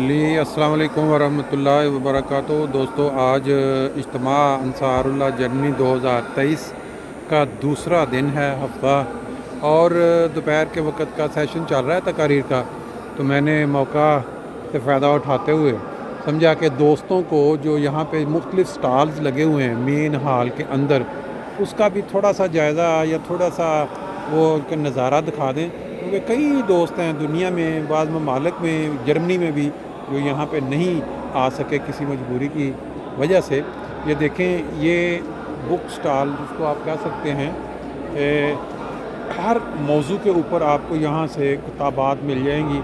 अस्सलाम वालेकुम वरहमतुल्लाहि वबरकातुहू। दोस्तों, आज इज्तिमा अंसारुल्लाह जर्मनी 2023 का दूसरा दिन है हफ्ता, और दोपहर के वक़्त का सेशन चल रहा है तकारीर का। तो मैंने मौका से फ़ायदा उठाते हुए समझा कि दोस्तों को जो यहाँ पे मुख्तलिफ़ स्टॉल्स लगे हुए हैं मेन हाल के अंदर, उसका भी थोड़ा सा जायज़ा या थोड़ा सा वो नज़ारा दिखा दें, क्योंकि कई दोस्त हैं दुनिया में, बाज़ ममालिक में, जर्मनी में भी, जो यहाँ पे नहीं आ सके किसी मजबूरी की वजह से। ये देखें, ये बुक स्टॉल जिसको आप कह सकते हैं, हर मौजू के ऊपर आपको यहाँ से किताबात मिल जाएंगी।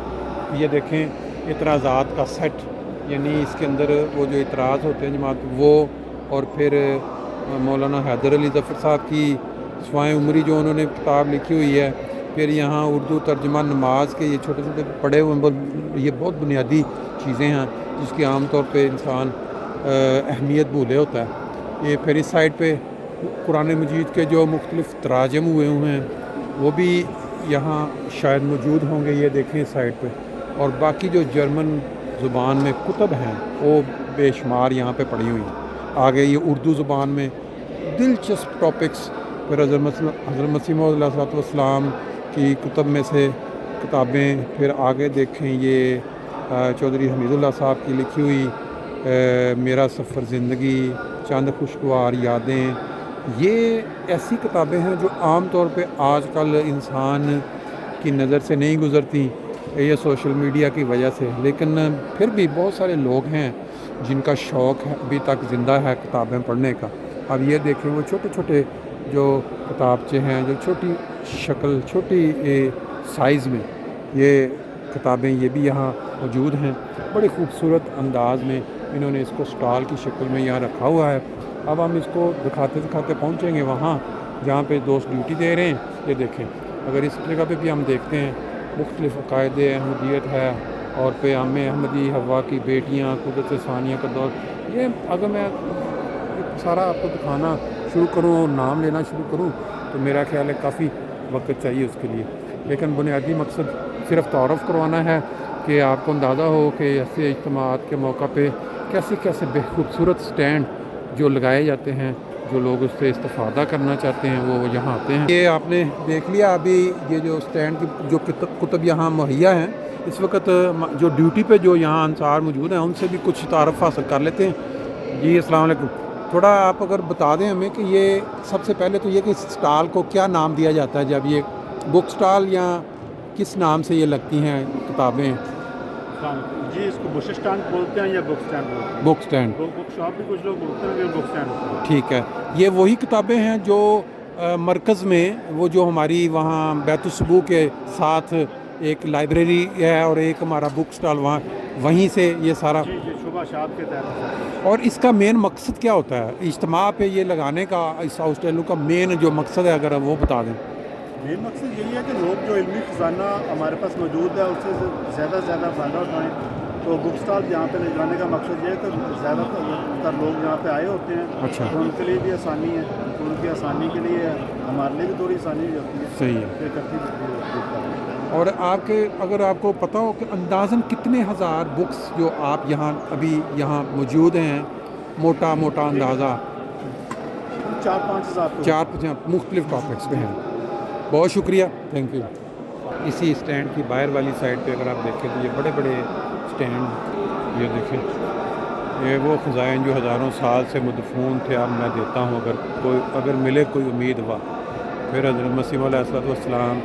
ये देखें, इतराज़ात का सेट, यानी इसके अंदर वो जो इतराज़ होते हैं जमात वो, और फिर मौलाना हैदर अली ज़फ़र साहब की सवाए उमरी जो उन्होंने किताब लिखी हुई है। फिर यहाँ उर्दू तर्जमा नमाज के ये छोटे छोटे पढ़े हुए, ये बहुत बुनियादी चीज़ें हैं जिसकी आम तौर पे इंसान अहमियत भूले होता है। ये फिर इस साइड पे कुरान मजीद के जो मुख्तलिफ़ तराजम हुए हैं वो भी यहाँ शायद मौजूद होंगे, ये देखें इस साइड पे। और बाकी जो जर्मन ज़ुबान में कुतब हैं वो बेशुमार यहाँ पे पड़ी हुई हैं। आगे ये उर्दू ज़ुबान में दिलचस्प टॉपिक्स, फिर हज़रत मसीह मौऊद अलैहिस्सलाम की कुतब में से किताबें। फिर आगे देखें, ये चौधरी हमीदुल्लाह साहब की लिखी हुई मेरा सफ़र ज़िंदगी, चंद खुशगवार यादें। ये ऐसी किताबें हैं जो आम तौर पे आजकल इंसान की नज़र से नहीं गुज़रती, ये सोशल मीडिया की वजह से। लेकिन फिर भी बहुत सारे लोग हैं जिनका शौक़ है, अभी तक ज़िंदा है किताबें पढ़ने का। अब ये देखें, वो छोटे छोटे जो किताबचे हैं, जो छोटी शक्ल, छोटी साइज़ में ये किताबें, ये भी यहाँ मौजूद हैं। बड़ी खूबसूरत अंदाज में इन्होंने इसको स्टॉल की शक्ल में यहाँ रखा हुआ है। अब हम इसको दिखाते दिखाते पहुँचेंगे वहाँ जहाँ पे दोस्त ड्यूटी दे रहे हैं। ये देखें, अगर इस जगह पे भी हम देखते हैं, मुख्तलिफ़ अक़ायदे अहमदियत है, और क़याम अहमदी, हवा की बेटियाँ, क़ुदरत सानिया का दौर। ये अगर मैं सारा आपको दिखाना शुरू करूँ और नाम लेना शुरू करूँ तो मेरा ख़्याल है काफ़ी वक्त चाहिए उसके लिए। लेकिन बुनियादी मकसद सिर्फ तारुफ़ करवाना है कि आपको अंदाज़ा हो कि ऐसे इज्तिमात के मौका पे कैसे कैसे बेखूबसूरत स्टैंड जो लगाए जाते हैं, जो लोग उससे इस्तिफ़ादा करना चाहते हैं वो यहाँ आते हैं। ये आपने देख लिया अभी, ये जो स्टैंड की जो कुतब यहाँ मुहैया हैं इस वक्त, जो ड्यूटी पे जो यहाँ अंसार मौजूद हैं उनसे भी कुछ तारुफ़ हासिल कर लेते हैं। जी अस्सलाम वालेकुम। थोड़ा आप अगर बता दें हमें कि ये सबसे पहले तो ये कि स्टॉल को क्या नाम दिया जाता है, जब ये बुक स्टॉल या किस नाम से ये लगती हैं किताबें? जी, इसको बुक स्टैंड बोलते हैं या बुक स्टैंड बोलते हैं। बुक स्टैंड, बुक शॉप भी कुछ लोग बोलते हैं, बुक स्टैंड। ठीक है। ये वही किताबें हैं जो मरकज़ में, वो जो हमारी वहाँ बैतुस्सबूह के साथ एक लाइब्रेरी है और एक हमारा बुक स्टॉल, वहाँ वहीं से ये सारा। जी जी, शुबा शाद के तहत। और इसका मेन मकसद क्या होता है इज्तिमा पे ये लगाने का? इस हाउस टैलू का मेन जो मकसद है अगर वो बता दें। मेन मकसद यही है कि लोग जो इल्मी ख़जाना हमारे पास मौजूद है उससे ज़्यादा से ज़्यादा फ़ायदा उठाएँ। तो बुक स्टॉल यहाँ पे ले जाने का मकसद ये है कि ज़्यादातर लोग यहाँ पे आए होते हैं। अच्छा। तो उनके लिए भी आसानी है, तो उनकी आसानी के लिए हमारे लिए भी थोड़ी आसानी होती है। सही है। फिर करती। और आपके, अगर आपको पता हो कि अंदाज़न कितने हज़ार बुक्स जो आप यहाँ अभी यहाँ मौजूद हैं, मोटा मोटा अंदाज़ा? 4-5 हज़ार। 4-5 मुख्तलिफ़ टॉपिक्स पे हैं। बहुत शुक्रिया, थैंक यू। इसी स्टैंड की बाहर वाली साइड पे अगर आप देखें तो ये बड़े बड़े स्टैंड, ये देखें, ये वो ख़ज़ाइन जो हज़ारों साल से मदफून थे, अब मैं देता हूँ अगर मिले कोई उम्मीद वा। फिर हज़रत मसीह मौऊद अलैहिस्सलाम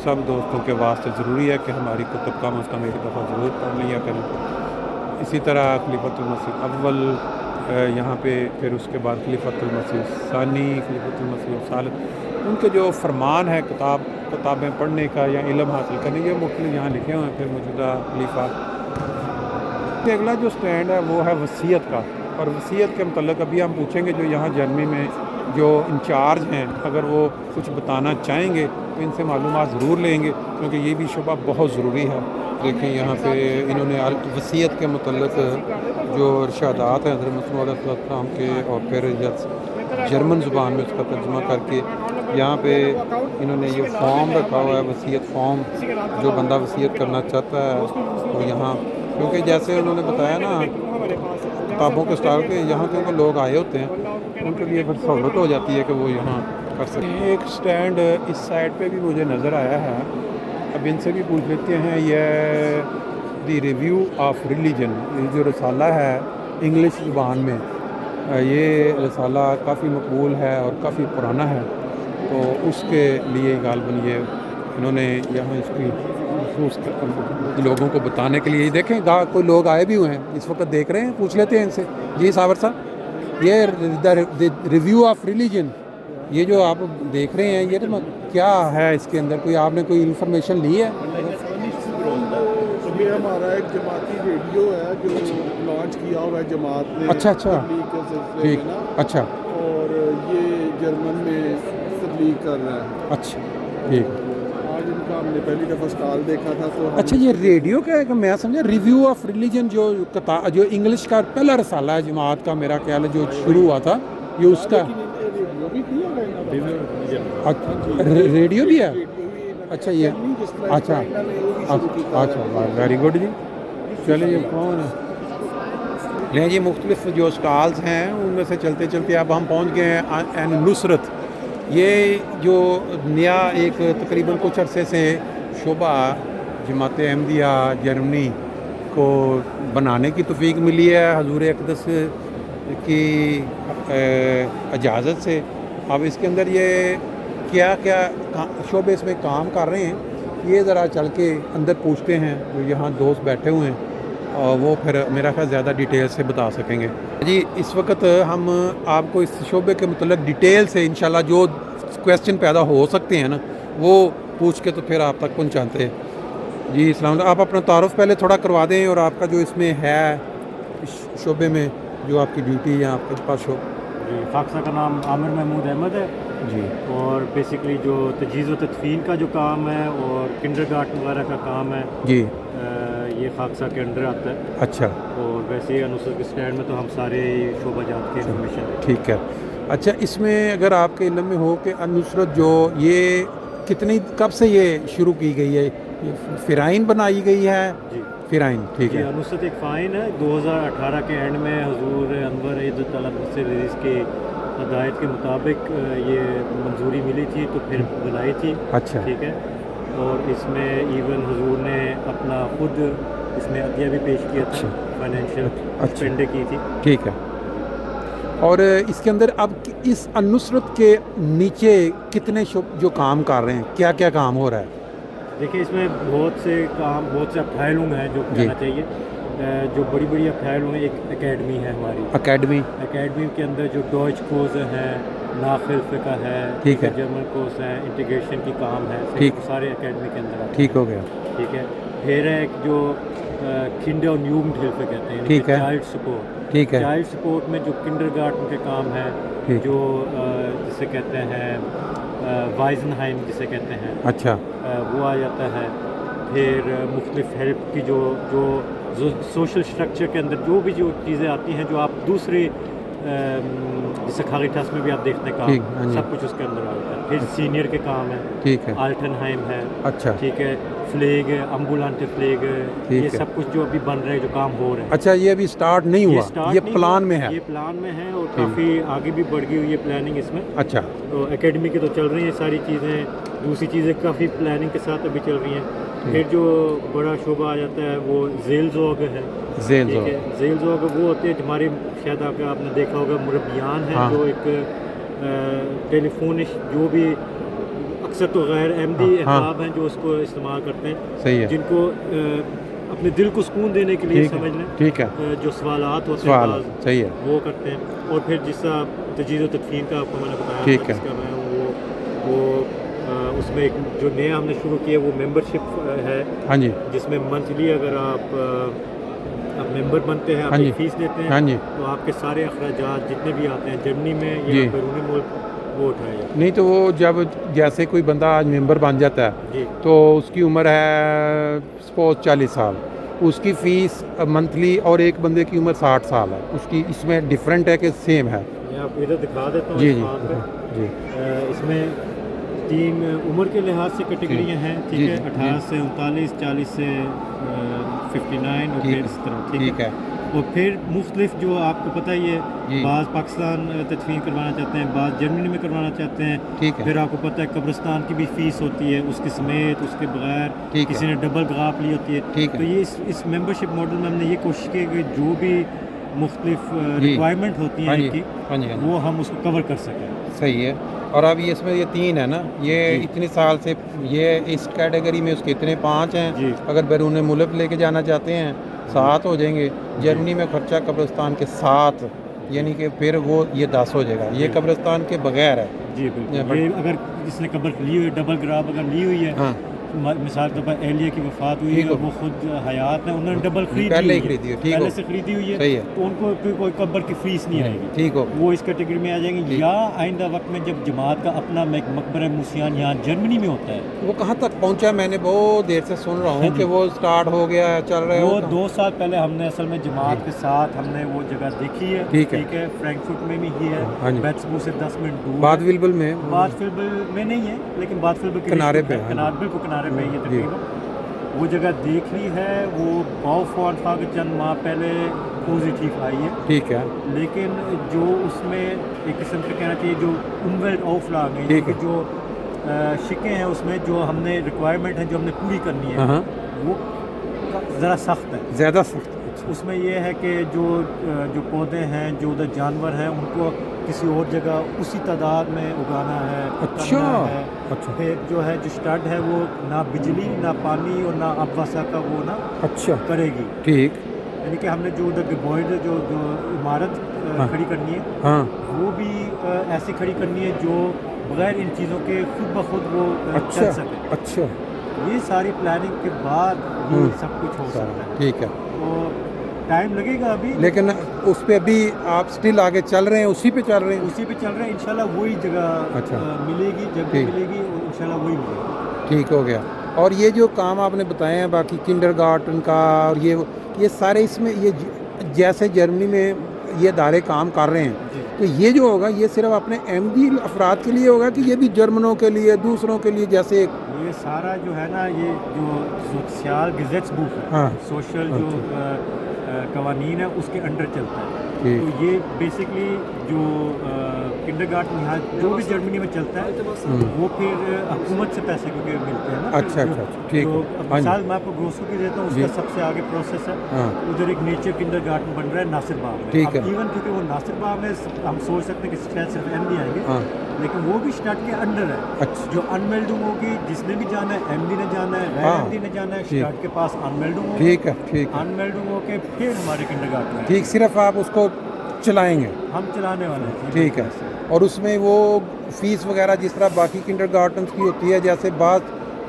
सब दोस्तों के वास्ते ज़रूरी है कि हमारी कुतुब कम अज़ कम एक दफ़ा ज़रूर पढ़ लिया करें। इसी तरह खलीफतुल मसीह अव्वल यहाँ पे, फिर उसके बाद खलीफतुल मसीह सानी, खलीफतुल मसीह सालिस, उनके जो फरमान है किताबें पढ़ने का या इल्म हासिल करने, ये मुख्तलिफ यहाँ लिखे हुए हैं। फिर मौजूदा खलीफा। अगला जो स्टैंड है वो है वसीयत का, और वसीयत के मतलब अभी हम पूछेंगे जो यहाँ जर्मनी में जो इंचार्ज हैं, अगर वो कुछ बताना चाहेंगे तो इनसे मालूमात ज़रूर लेंगे, क्योंकि ये भी शुबा बहुत ज़रूरी है। देखें यहाँ पे इन्होंने वसीयत के मतलब जो इरशादात हैं हज़रत मसीह मौऊद अलैहिस्सलाम के, और फिर जर्मन ज़ुबान में उसका तर्जुमा करके यहाँ पे इन्होंने ये फॉर्म रखा हुआ है, वसीयत फॉर्म। जो बंदा वसीयत करना चाहता है वो यहाँ क्योंकि जैसे उन्होंने बताया ना किताबों के स्टाल के यहाँ क्योंकि लोग आए होते हैं उनके लिए फिर सहूलत हो जाती है कि वो यहाँ कर सकते हैं। एक स्टैंड इस साइड पे भी मुझे नज़र आया है, अब इनसे भी पूछ लेते हैं। ये द रिव्यू ऑफ रिलीजन, ये जो रसाला है इंग्लिश ज़ुबान में, ये रसाला काफ़ी मकबूल है और काफ़ी पुराना है, तो उसके लिए गालबन ये इन्होंने यहाँ इसकी लोगों को बताने के लिए देखें कोई लोग आए भी हुए हैं इस वक्त देख रहे हैं, पूछ लेते हैं इनसे। जी सावर साहब, ये रिव्यू ऑफ रिलीजन ये जो आप देख रहे हैं ये तो क्या है इसके अंदर, कोई आपने कोई इन्फॉर्मेशन ली है? ये हमारा एक जमाती रेडियो है जो लॉन्च किया हुआ है जमात ने। अच्छा अच्छा, ठीक, अच्छा, और ये जर्मन में तबलीग कर रहा है। अच्छा ठीक। आज इनका हमने पहली दफ़ा स्टॉल देखा था तो अच्छा, ये रेडियो का है कि मैं समझा रिव्यू ऑफ रिलीजन जो इंग्लिश का पहला रसाला है जमात का, मेरा ख्याल है जो शुरू हुआ था ये उसका रेडियो भी किया रेडियो भी है। अच्छा ये अच्छा अच्छा, वेरी गुड जी। चलिए ये कौन है ले जी, मुख्तलिफ जो स्टॉल्स हैं उनमें से चलते चलते अब हम पहुंच गए हैं एन नुसरत। ये जो नया एक तकरीबन कुछ अरसे से शोबा जमात अहमदिया जर्मनी को बनाने की तौफीक मिली है हजूर अक़दस की इजाज़त से। अब इसके अंदर ये क्या क्या शोबे इसमें काम कर रहे हैं ये ज़रा चल के अंदर पूछते हैं, जो यहाँ दोस्त बैठे हुए हैं और वो फिर मेरा ख्याल ज़्यादा डिटेल से बता सकेंगे। जी इस वक्त हम आपको इस शोबे के मतलब डिटेल से इंशाल्लाह जो क्वेश्चन पैदा हो सकते हैं ना वो पूछ के तो फिर आप तक पहुँचाते हैं। जी इस्लाम, आप अपना तारुफ पहले थोड़ा करवा दें और आपका जो इसमें है इस शोबे में जो आपकी ड्यूटी है आपके पास शोबा। जी, खाकसा का नाम आमिर महमूद अहमद है जी, और बेसिकली जो तजीज़ व तदफीन का जो काम है और किंडरगार्टन वगैरह का काम है जी, ये खाकसा के अंडर आता है। अच्छा और वैसे ही अनुसर के स्टैंड में तो हम सारे शोबा जात के इन्फॉर्मेशन है। ठीक है। अच्छा, इसमें अगर आपके इल्म में हो कि अनुसरत जो ये कितनी कब से ये शुरू की गई है, ये फ़िराइन बनाई गई है? जी फ़िराइन, ठीक जी, है। अनुसरत एक फ़ाइन है 2018 के एंड में हुजूर अनवर ईद तलब से रिलीज़ के हदायत के मुताबिक ये मंजूरी मिली थी तो फिर बनाई थी। अच्छा ठीक है, और इसमें इवन हुजूर ने अपना खुद इसमें अतिया भी पेश किया था, फाइनेंशियल स्पेंड की थी। ठीक है। और इसके अंदर अब इस अनुसरत के नीचे कितने जो काम कर रहे हैं, क्या क्या काम हो रहा है? देखिए इसमें बहुत से अफ़ाइल हैं जो कहना चाहिए। जो बड़ी बड़ी अफ़ाइल हैं, एक एकेडमी है हमारी। एकेडमी के अंदर जो डॉइच कोर्स है, नाखिल फ़िक़्ह है, ठीक है, जर्मन कोर्स है, इंटीग्रेशन की काम है, ठीक, सारे एकेडमी के अंदर ठीक हो गया। ठीक है, फिर है एक जो किंडर और यूगेंडहिल्fe कहते हैं, ठीक है, चाइल्ड सपोर्ट। ठीक है, चाइल्ड सपोर्ट में जो किंडरगार्टन के काम है, जो जिसे कहते हैं वाइजनहाइम जिसे कहते हैं, अच्छा, वो आ जाता है। फिर मुख्तलिफ हेल्प की जो सोशल स्ट्रक्चर के अंदर जो भी जो चीज़ें आती हैं जो आप दूसरे जैसे खागिटास में भी आप देखते हैं काम, सब कुछ उसके अंदर आता है। फिर सीनियर के काम है, ठीक है, आल्टनहाइम है, अच्छा, ठीक है, फ्लेग, अम्बुलेंट फ्लेग, ये सब कुछ जो अभी बन रहे हैं, जो काम हो रहे हैं। अच्छा, ये अभी स्टार्ट नहीं हुआ, ये प्लान में है? ये प्लान में है और काफ़ी आगे भी बढ़ गई हुई है प्लानिंग इसमें। अच्छा, तो एकेडमी की तो चल रही हैं सारी चीज़ें, दूसरी चीज़ें काफ़ी प्लानिंग के साथ अभी चल रही हैं। फिर जो बड़ा शोबा आ जाता है वो ज़ेलज़ोग है। ज़ेलज़ोग वो होते हैं हमारे, शायद आपने देखा होगा, मुरब्बियान है, हाँ, जो एक टेलीफोनिश जो भी अक्सर तो गैर अहमदी अहबाब हैं जो उसको इस्तेमाल करते हैं, सही है, जिनको अपने दिल को सुकून देने के लिए समझ लें, ठीक है, जो सवालात होते हैं, सही है, वो करते हैं। और फिर जिसका तजीज़ व तदफीन का आपको मैंने बताया, ठीक है, मैं हूँ वो उसमें एक जो नया हमने शुरू किया वो मेंबरशिप है, हाँ जी, जिसमें मंथली अगर आप मेंबर बनते हैं, अपनी फीस देते हैं, हाँ जी, तो आपके सारे अखराजात जितने भी आते हैं जर्मनी में या बैरूनी मुल्क वो उठाए जाते हैं। नहीं तो वो जब जैसे कोई बंदा आज मेंबर बन जाता है तो उसकी उम्र है सपोज 40 साल, उसकी फ़ीस मंथली, और एक बंदे की उम्र 60 साल है, उसकी इसमें डिफरेंट है कि सेम है? मैं आपको इधर दिखा देता हूँ। जी जी, इसमें 3 उम्र के लिहाज से कैटेगरियाँ हैं, ठीक है, 18 से 39, 40 से 59 اور ٹھیک پھر اس طرح ٹھیک ہے اور پھر مختلف جو آپ کو پتہ ہی ہے جی بعض پاکستان تدفین کروانا چاہتے ہیں، بعض جرمنی میں کروانا چاہتے ہیں، ٹھیک ہے پھر آپ کو پتہ ہے قبرستان کی بھی فیس ہوتی ہے اس کے سمیت، اس کے بغیر، ٹھیک ہے کسی نے ڈبل غاپ لی ہوتی ہے، ٹھیک تو ہے یہ اس ممبرشپ ماڈل میں ہم نے یہ کوشش کی کہ جو بھی مختلف جی ریکوائرمنٹ ہوتی ہاں ہیں جی ایک کی ہاں جی ہاں جی وہ ہم اس کو کور کر سکیں۔ صحیح ہے۔ اور اب یہ اس میں یہ 3 ہے نا، یہ جی اتنے سال سے یہ اس کیٹیگری میں اس کے اتنے 5 ہیں، جی اگر بیرون ملک لے کے جانا چاہتے ہیں 7 ہو جائیں گے، جی جرمنی میں خرچہ قبرستان کے 7، جی یعنی کہ پھر وہ یہ 10 ہو جائے گا، یہ جی قبرستان کے بغیر ہے۔ جی بالکل، یہ اگر جس نے قبر لی ہوئی ڈبل گراب اگر لی ہوئی ہے، ہاں مثال کے طور پر اہلیہ کی وفات ہوئی ٹھیک ہے ہو اور وہ خود حیات ہیں، انہوں نے ڈبل خرید پہلے ہی لی خریدی ہے، ہے، ٹھیک پہلے ہو سے خریدی ہوئی ہے، صحیح ہے تو ان کو پھر کوئی قبر کی فیس نہیں آئے گی، ٹھیک ہو وہ اس کیٹیگری میں آ جائیں گے۔ ٹھیک۔ یا آئندہ وقت میں جب جماعت کا اپنا مقبرہ موسیان یہاں جرمنی میں ہوتا ہے، وہ کہاں تک پہنچا؟ میں نے بہت دیر سے سن رہا ہوں جی کہ وہ سٹارٹ ہو گیا ہے، چل رہا ہے وہ کہاں؟ 2 سال پہلے ہم نے اصل میں جماعت کے ساتھ ہم نے وہ جگہ دیکھی ہے، ٹھیک ہے فرینکفرٹ میں بھی ہی ہے، ہاں جی بیٹسبو سے 10 منٹ دور بعد ہے، ولبل میں بات فلبل میں نہیں ہے لیکن بات فلبل کے کنارے پہ، ہاں جی بالکل کنارے پہ یہ جی تقریباً وہ جگہ دیکھ لی ہے۔ وہ باؤ تھا کہ چند ماہ پہلے پازیٹیو آئی ہے، ٹھیک ہے لیکن جو اس میں ایک قسم سے کہنا چاہیے جو امویلٹ آف لاگ ہیں، ٹھیک ہے جو شکیں ہیں اس میں جو ہم نے ریکوائرمنٹ ہے جو ہم نے پوری کرنی ہے ہاں وہ ذرا سخت ہے۔ زیادہ سخت اس میں یہ ہے کہ جو پودے ہیں جو ادھر جانور ہیں ان کو کسی اور جگہ اسی تعداد میں اگانا ہے، اچھا کرنا ہے۔ اچھا پھر جو ہے جو اسٹڈ ہے وہ نہ بجلی نہ پانی اور نہ آب وسا کا وہ نہ اچھا کرے گی، ٹھیک یعنی کہ ہم نے جو ادھر گبوئڈ جو عمارت ہاں کھڑی کرنی ہے ہاں وہ بھی ایسی کھڑی کرنی ہے جو بغیر ان چیزوں کے خود بخود وہ اچھا چل سکے۔ اچھا یہ ساری پلاننگ کے بعد ہی سب کچھ ہو سکتا ہے، ٹھیک ہے، تو ٹائم لگے گا ابھی، لیکن اس پہ ابھی آپ سٹل آگے چل رہے ہیں، اسی پہ چل رہے ہیں؟ اسی پہ چل رہے ہیں، انشاءاللہ وہی جگہ اچھا ملے گی، جب بھی ٹھیک ملے گی انشاءاللہ وہی ملے گی۔ ٹھیک ہو گیا۔ اور یہ جو کام آپ نے بتائے ہیں باقی کنڈر گارٹن کا اور یہ سارے اس میں یہ جیسے جرمنی میں یہ ادارے کام کر رہے ہیں، جی تو یہ جو ہوگا یہ صرف اپنے احمدی افراد کے لیے ہوگا کہ یہ بھی جرمنوں کے لیے دوسروں کے لیے جیسے یہ سارا جو ہے نا یہ جو سوشل گزٹس بک ہے، ہاں سوشل جو قوانین ہے اس کے انڈر چلتا ہے، ٹھیک تو یہ بیسکلی جو کنڈر گارٹن یہاں جو بھی جرمنی میں چلتا ہے وہ پھر حکومت سے پیسے کیونکہ ملتے ہیں نا، اچھا اچھا ٹھیک تو ہے ہاں جی مثال میں آپ کو گروسو کی دیتا ہوں، اس جی کا سب سے آگے پروسیس ہے، ہاں ادھر ایک نیچر کنڈر گارٹن بن رہا ہے ناصر باغ میں، ٹھیک ہے ایون کیونکہ وہ ناصر باغ میں ہم سوچ سکتے ہیں کہ شاید صرف ایم ڈی آئیں گے، ہاں لیکن وہ بھی اسٹارٹ کے انڈر ہے، اچھا جو انمیلڈنگ ہوگی جس نے بھی جانا ہے ایم ڈی نے جانا ہے، غیر ایم ڈی نے جانا ہے، ٹھیک اسٹارٹ کے پاس انمیلڈنگ ہوگی، ٹھیک ہے ٹھیک ہے انمیلڈنگ ہو کے پھر ہمارے کنڈر گارٹن میں ٹھیک، صرف آپ اس کو چلائیں گے؟ ہم چلانے والے ہیں۔ ٹھیک ہے۔ اور اس میں وہ فیس وغیرہ جس طرح باقی کنڈر گارٹنس کی ہوتی ہے، جیسے بعض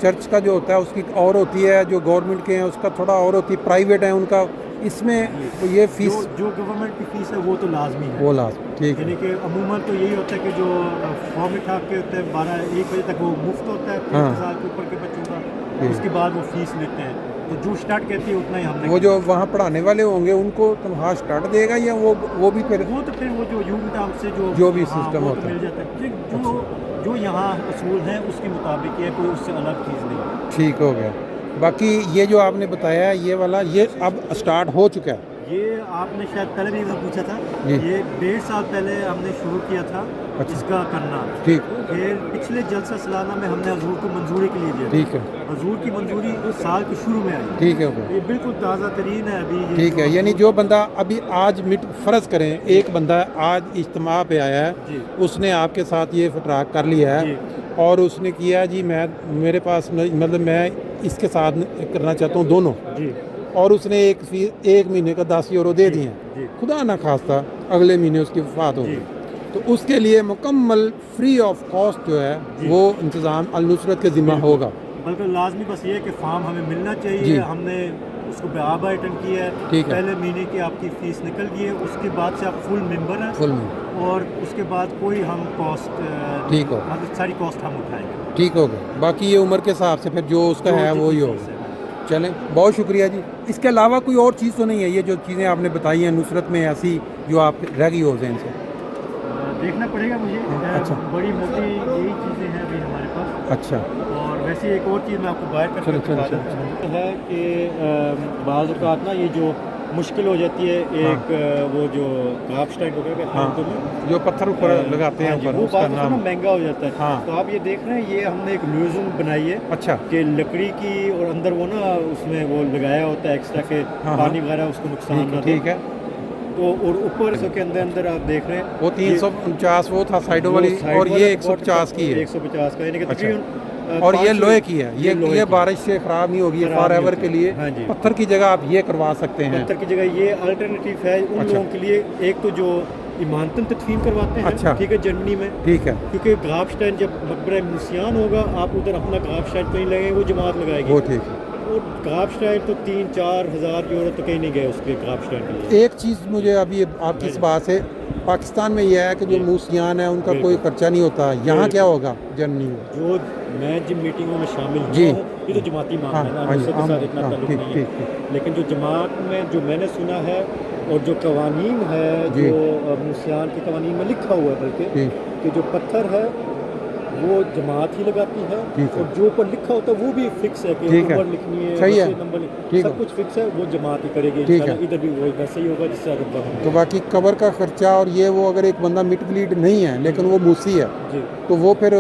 چرچ کا جو ہوتا ہے اس کی اور ہوتی ہے، جو گورنمنٹ کے ہیں اس کا تھوڑا اور ہوتی ہے، پرائیویٹ ہیں ان کا، اس میں یہ فیس جو گورنمنٹ کی فیس ہے وہ تو لازمی ہے، وہ لازم ٹھیک ہے یعنی کہ عموماً تو یہی ہوتا ہے کہ جو فارم ٹھاک کے ہوتے ہیں 12-1 بجے تک وہ مفت ہوتا ہے 3 سال کے اوپر کے بچوں کا، اس کے بعد وہ فیس لیتے ہیں، تو جو اسٹارٹ کہتی ہے اتنا ہی ہم نے، وہ جو وہاں پڑھانے والے ہوں گے ان کو تنخواہ اسٹارٹ دے گا یا وہ بھی پھر وہ تو پھر وہ جو یوگنڈام سے جو بھی ہاں، سسٹم وہ ہوتا تو ہے؟ مل جاتا ہے، جو یہاں اصول ہیں اس کے مطابق ہے، کوئی اس سے الگ چیز نہیں ہے۔ ٹھیک ہو گیا۔ باقی یہ جو آپ نے بتایا ہے یہ والا یہ اب اسٹارٹ ہو چکا ہے؟ یہ آپ نے شاید پہلے بھی پوچھا تھا، جی یہ 1.5 سال پہلے ہم نے شروع کیا تھا اچھا اس کا کرنا، ٹھیک پھر پچھلے جلسہ سالانہ میں ہم نے حضور کو منظوری کے لیے دیا، ٹھیک ہے حضور کی منظوری سال کے شروع میں آئی، ٹھیک ہے ہو گیا یہ بالکل تازہ ترین ہے ابھی یہ ٹھیک ہے، یعنی جو بندہ ابھی آج فرض کریں ایک بندہ آج اجتماع پہ آیا ہے، جی اس نے آپ کے ساتھ یہ فتراک کر لیا ہے جی اور اس نے کیا جی میرے پاس مطلب میں اس کے ساتھ کرنا چاہتا ہوں دونوں، جی اور اس نے ایک مہینے کا 10 یورو دے دیے ہیں، جی خدا نہ خواستہ اگلے مہینے اس کی وفات ہوگی، جی تو اس کے لیے مکمل فری آف کاسٹ جو ہے جی وہ انتظام النصرت کے ذمہ ہوگا؟ بلکہ لازمی بس یہ ہے کہ فارم ہمیں ملنا چاہیے، جی ہم نے اس کو بآبا اٹینڈ کیا ہے، ٹھیک ہے پہلے مہینے کی آپ کی فیس نکل گئی ہے، اس کے بعد سے آپ فل ممبر ہیں، فل میں اور اس کے بعد کوئی ہم کاسٹ ٹھیک ہو مطلب ساری کاسٹ ہم اٹھائیں گے، ٹھیک ہو گیا، باقی یہ عمر کے حساب سے پھر جو اس کا ہے وہی ہوگا۔ چلیں بہت شکریہ جی۔ اس کے علاوہ کوئی اور چیز تو نہیں ہے؟ یہ جو چیزیں آپ نے بتائی ہیں نصرت میں ایسی جو آپ رہ گئی ہو ذہن سے؟ دیکھنا پڑے گا مجھے، اچھا بڑی موٹی یہی چیزیں ہیں ابھی ہمارے پاس، اچھا اور वैसे एक और चीज़ मैं आपको बाहर करके चलो, चलो, बता देता है कि बाज़ औक़ात ना ये जो मुश्किल हो जाती है एक वो जो ग्राफस्टाइन वगैरह कहते हैं हाँ, उर्दू में, जो पत्थर ऊपर लगाते हैं हाँ जी, ऊपर, वो उसका बात ना नाम। महंगा हो जाता है। हाँ। तो आप ये देख रहे हैं, ये हमने एक म्यूजियम बनाई है अच्छा, कि लकड़ी की, और अंदर वो ना उसमें वो लगाया होता है एक्स्ट्रा के हाँ, पानी वगैरह उसको नुकसान ना दे। ठीक है। तो और ऊपर के अंदर अंदर आप देख रहे हैं वो 349 वो था साइडों वाली, और ये 150 की है। 150 का, यानी कि अच्छा। तकरीबन और ये 500 लोहे की है, लोहे की ये है। बारिश से ख़राब नहीं होगी, खराब फॉर नहीं एवर होती। के लिए। हाँ जी। पत्थर की जगह आप ये करवा सकते हैं। पत्थर की जगह ये अल्टरनेटिव है उन अच्छा। लोगों के लिए, एक तो जो इमारतन तदफीन करवाते हैं, अच्छा। ठीक है, जर्मनी में, ठीक है, क्योंकि ग्राफस्टाइन जब मकबरा मूसियान होगा, आप उधर अपना ग्राफस्टाइन कहीं लगेंगे, वो जमात लगाएगी। वो ठीक है। और ग्राफस्टाइन तो 3-4 हज़ार यूरो तो कहीं नहीं गए उसके ग्राफस्टाइन के लिए। एक चीज़ मुझे अभी आपकी इस बात से, पाकिस्तान में यह है कि जो जी। मूसियान है उनका बिल्कुल। कोई खर्चा नहीं होता, यहाँ क्या होगा जर्मनी में? जो मैं जिन मीटिंगों में शामिल जी। हुआ हूँ, ये तो जमाती मामला हाँ, है ना, हाँ जी, उससे के साथ इतना हाँ, ताल्लुक ठीक, नहीं है। ठीक। लेकिन जो जमात में जो मैंने सुना है और जो कवानीन है, जी। जो मूसियान के कवानीन में लिखा हुआ है बल्कि, ठीक, कि जो पत्थर है वो जमात ही लगाती है, ठीक है। और जो ऊपर लिखा होता है वो भी फिक्स है कि ठीक है। नंबर लिखनी है, सही है। वैसे नंबर ठीक सब है। कुछ फिक्स है, वो जमात ही करेगी ठीक इंशाल्लाह। है। इधर भी वही वैसे ही होगा जिससे अरब तो बाकी कबर का खर्चा और ये वो, अगर एक बंदा मिट ब्लीड नहीं है लेकिन वो मूसी है, जी। तो वो फिर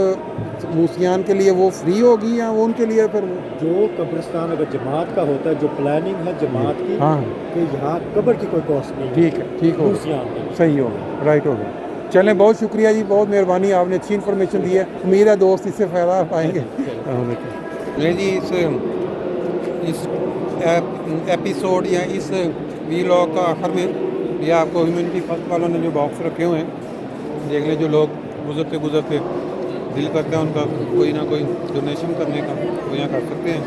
मूसियान के लिए वो फ्री होगी या वो उनके लिए फिर? जो कब्रिस्तान अगर जमात का होता है, जो प्लानिंग है जमात की, हाँ, कि यहाँ कब्र की कोई कॉस्ट नहीं ठीक है, ठीक हो, मूसियान की। सही हो गया, राइट हो गया। चलें, बहुत शुक्रिया जी, बहुत मेहरबानी, आपने अच्छी इन्फॉर्मेशन दी है। उम्मीद है दोस्त इससे फ़ायदा पाएंगे। नहीं जी, इस एपिसोड या इस वीलॉग का आखिर में ये आपको ह्यूमैनिटी फर्स्ट वालों ने जो बॉक्स रखे हुए हैं, देख लें, जो लोग गुजरते गुजरते दिल करता है उनका कोई ना कोई डोनेशन करने का, वो यहाँ कर सकते हैं।